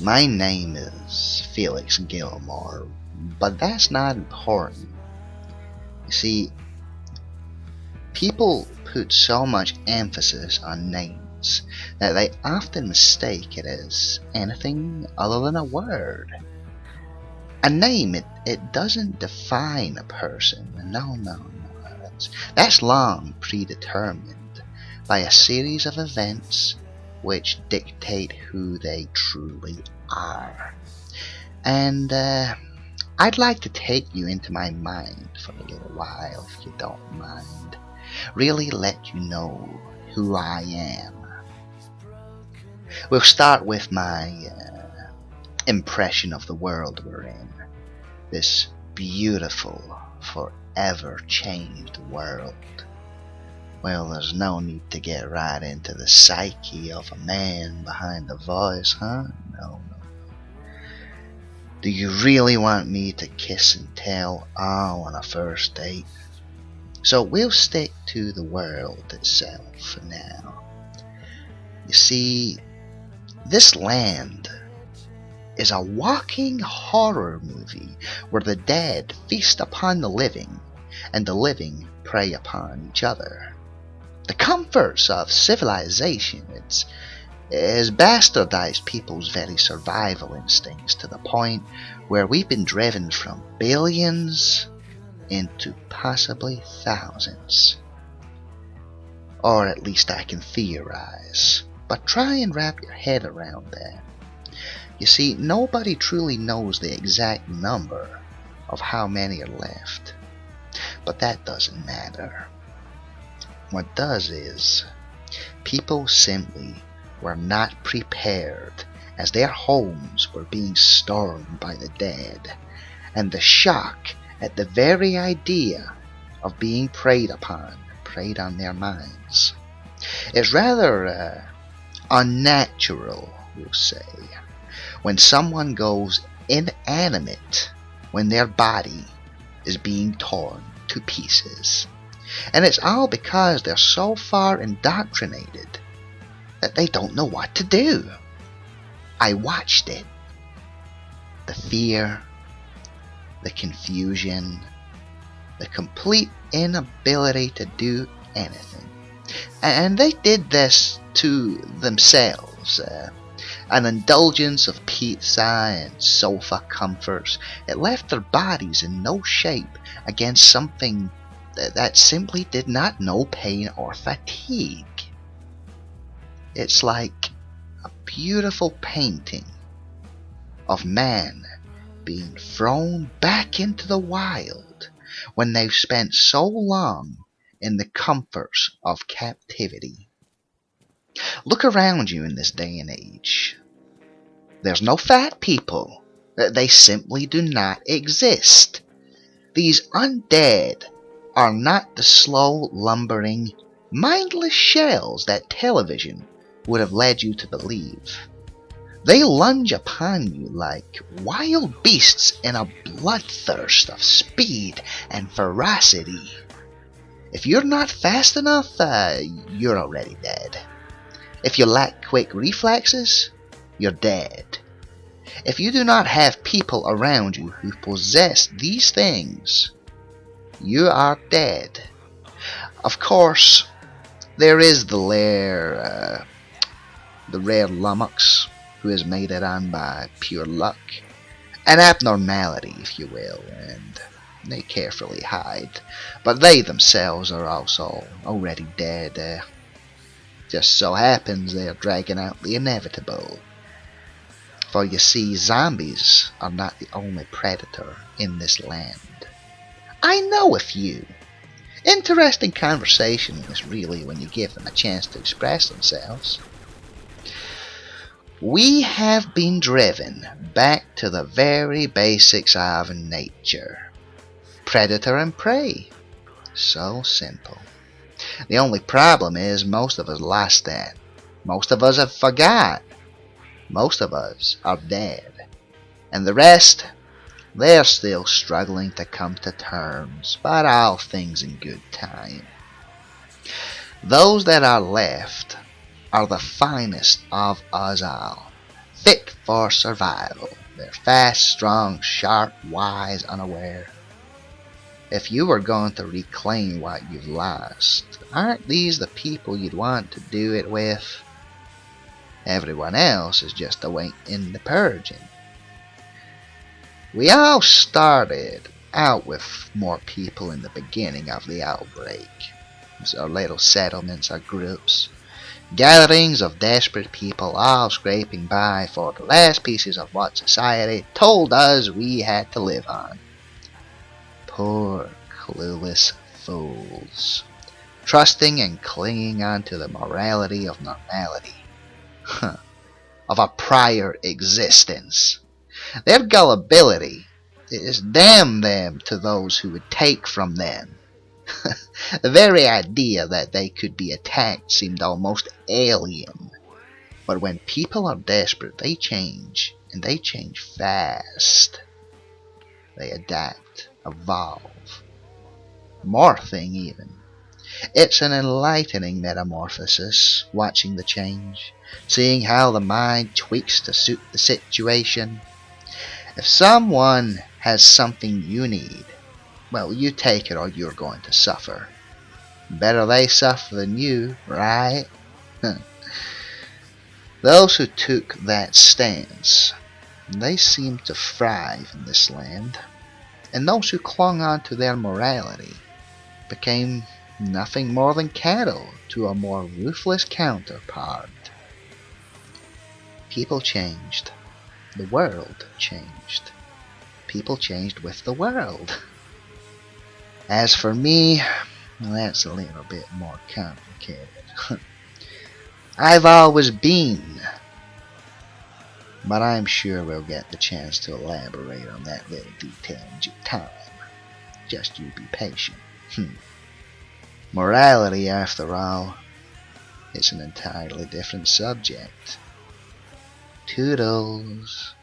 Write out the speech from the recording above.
My name is Felix Gilmore, but that's not important. You see, people put so much emphasis on names that they often mistake it as anything other than a word. A name, it doesn't define a person. No. That's long predetermined by a series of events which dictate who they truly are. And I'd like to take you into my mind for a little while, if you don't mind. Really let you know who I am. We'll start with my impression of the world we're in. This beautiful, forever changed world. Well, there's no need to get right into the psyche of a man behind the voice, huh? No. Do you really want me to kiss and tell all on a first date? So we'll stick to the world itself for now. You see, this land is a walking horror movie where the dead feast upon the living and the living prey upon each other. The comforts of civilization has bastardized people's very survival instincts to the point where we've been driven from billions into possibly thousands. Or at least I can theorize, but try and wrap your head around that. You see, nobody truly knows the exact number of how many are left, but that doesn't matter. What does is, people simply were not prepared as their homes were being stormed by the dead, and the shock at the very idea of being preyed upon preyed on their minds. It's rather unnatural, we'll say, when someone goes inanimate when their body is being torn to pieces. And it's all because they're so far indoctrinated that they don't know what to do. I watched it. The fear, the confusion, the complete inability to do anything. And they did this to themselves. An indulgence of pizza and sofa comforts. It left their bodies in no shape against something that simply did not know pain or fatigue. It's like a beautiful painting of man being thrown back into the wild when they've spent so long in the comforts of captivity. Look around you in this day and age. There's no fat people. They simply do not exist. These undead are not the slow, lumbering, mindless shells that television would have led you to believe. They lunge upon you like wild beasts in a bloodthirst of speed and ferocity. If you're not fast enough, you're already dead. If you lack quick reflexes, you're dead. If you do not have people around you who possess these things, you are dead. Of course, there is the rare lummox who has made it on by pure luck, an abnormality, if you will, and they carefully hide. But they themselves are also already dead. Just so happens they are dragging out the inevitable. For you see, zombies are not the only predator in this land. I know a few. Interesting conversations, really, when you give them a chance to express themselves. We have been driven back to the very basics of nature. Predator and prey. So simple. The only problem is most of us lost that. Most of us have forgot. Most of us are dead. And the rest, they're still struggling to come to terms, but all things in good time. Those that are left are the finest of us all. fit for survival. They're fast, strong, sharp, wise, unaware. If you were going to reclaim what you've lost, aren't these the people you'd want to do it with? Everyone else is just awaiting the purging. We all started out with more people in the beginning of the outbreak. Our little settlements, our groups, gatherings of desperate people all scraping by for the last pieces of what society told us we had to live on. Poor, clueless fools, trusting and clinging on to the morality of normality, of a prior existence. Their gullibility is damn them to those who would take from them. The very idea that they could be attacked seemed almost alien. But when people are desperate, they change, and they change fast. They adapt, evolve, morphing even. It's an enlightening metamorphosis, watching the change, seeing how the mind tweaks to suit the situation. If someone has something you need, well, you take it or you're going to suffer. Better they suffer than you, right? Those who took that stance, they seemed to thrive in this land. And those who clung on to their morality became nothing more than cattle to a more ruthless counterpart. People changed. The world changed. People changed with the world. As for me, well, that's a little bit more complicated. I've always been, but I'm sure we'll get the chance to elaborate on that little detail in due time. Just you be patient. Morality, after all, is an entirely different subject. Toodles.